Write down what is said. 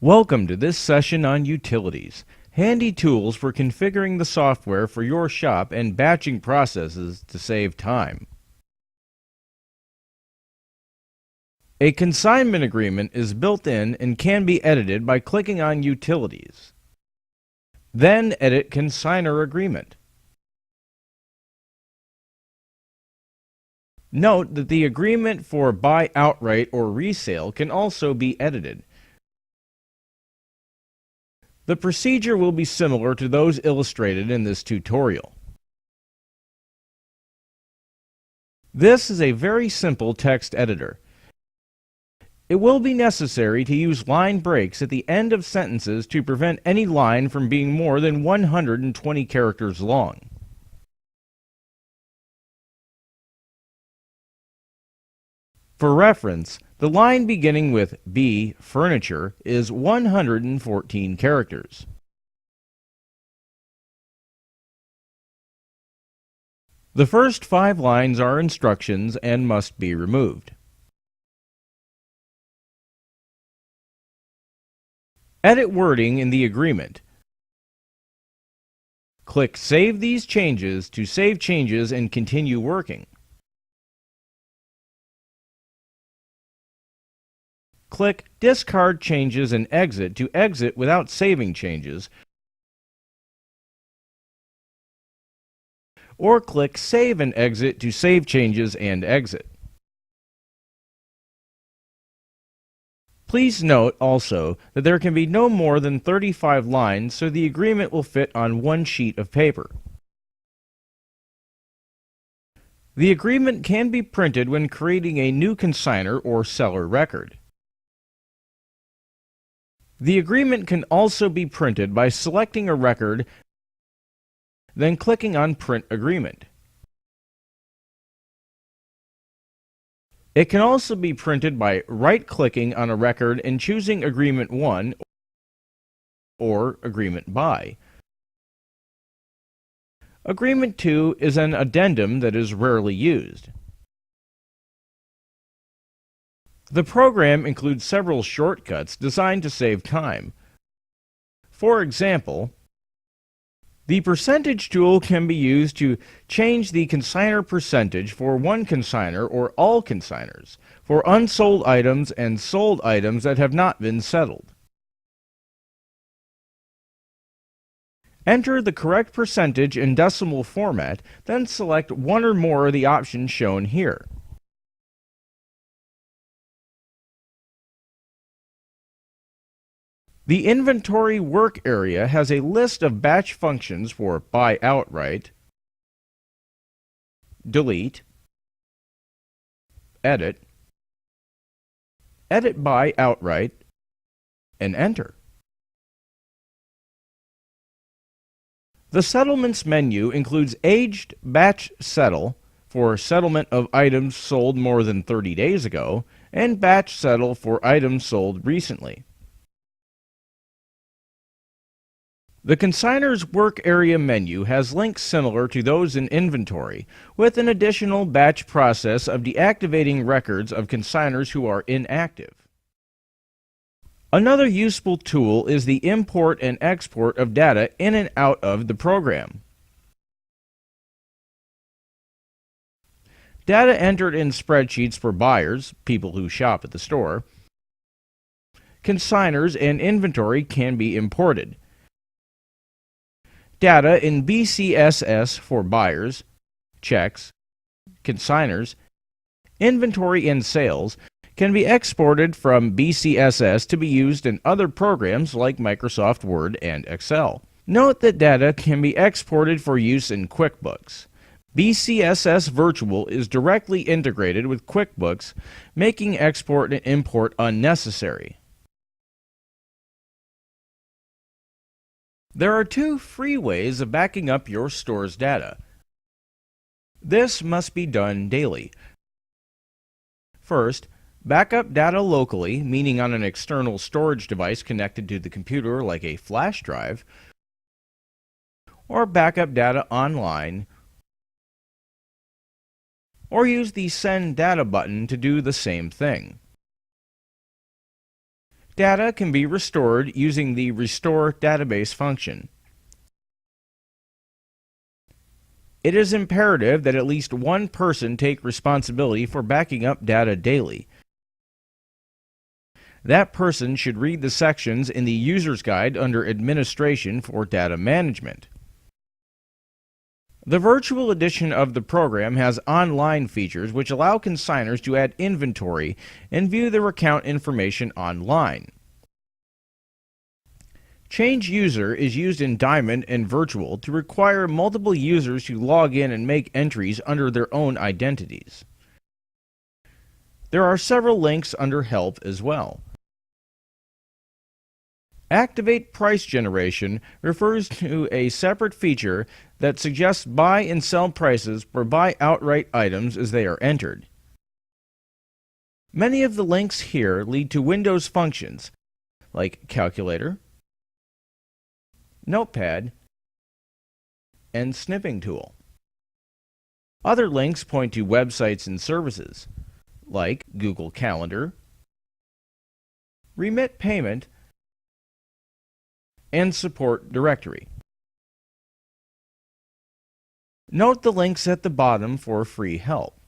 Welcome to this session on utilities, handy tools for configuring the software for your shop and batching processes to save time. A consignment agreement is built in and can be edited by clicking on Utilities. Then edit Consignor Agreement. Note that the agreement for buy outright or resale can also be edited. The procedure will be similar to those illustrated in this tutorial. This is a very simple text editor. It will be necessary to use line breaks at the end of sentences to prevent any line from being more than 120 characters long. For reference, the line beginning with B, furniture, is 114 characters. The first 5 lines are instructions and must be removed. Edit wording in the agreement. Click Save these changes to save changes and continue working. Click Discard Changes and Exit to exit without saving changes, or click Save and Exit to save changes and exit. Please note also that there can be no more than 35 lines, so the agreement will fit on one sheet of paper. The agreement can be printed when creating a new consignor or seller record. The agreement can also be printed by selecting a record, then clicking on Print Agreement. It can also be printed by right-clicking on a record and choosing Agreement 1 or Agreement By. Agreement 2 is an addendum that is rarely used. The program includes several shortcuts designed to save time. For example, the percentage tool can be used to change the consignor percentage for one consignor or all consignors, for unsold items and sold items that have not been settled. Enter the correct percentage in decimal format, then select one or more of the options shown here. The inventory work area has a list of batch functions for buy outright, delete, edit, edit buy outright, and enter. The settlements menu includes aged batch settle for settlement of items sold more than 30 days ago, and batch settle for items sold recently. The consignor's work area menu has links similar to those in inventory, with an additional batch process of deactivating records of consignors who are inactive. Another useful tool is the import and export of data in and out of the program. Data entered in spreadsheets for buyers, people who shop at the store, consignors, and inventory can be imported. Data in BCSS for buyers, checks, consignors, inventory, and sales can be exported from BCSS to be used in other programs like Microsoft Word and Excel. Note that data can be exported for use in QuickBooks. BCSS Virtual is directly integrated with QuickBooks, making export and import unnecessary. There are 2 free ways of backing up your store's data. This must be done daily. First, back up data locally, meaning on an external storage device connected to the computer like a flash drive, or back up data online, or use the Send Data button to do the same thing. Data can be restored using the Restore Database function. It is imperative that at least one person take responsibility for backing up data daily. That person should read the sections in the User's Guide under Administration for Data Management. The virtual edition of the program has online features which allow consigners to add inventory and view their account information online. Change User is used in Diamond and Virtual to require multiple users to log in and make entries under their own identities. There are several links under Help as well. Activate Price Generation refers to a separate feature that suggests buy and sell prices for buy outright items as they are entered. Many of the links here lead to Windows functions like Calculator, Notepad, and Snipping Tool. Other links point to websites and services like Google Calendar, Remit Payment, and Support Directory. Note the links at the bottom for free help.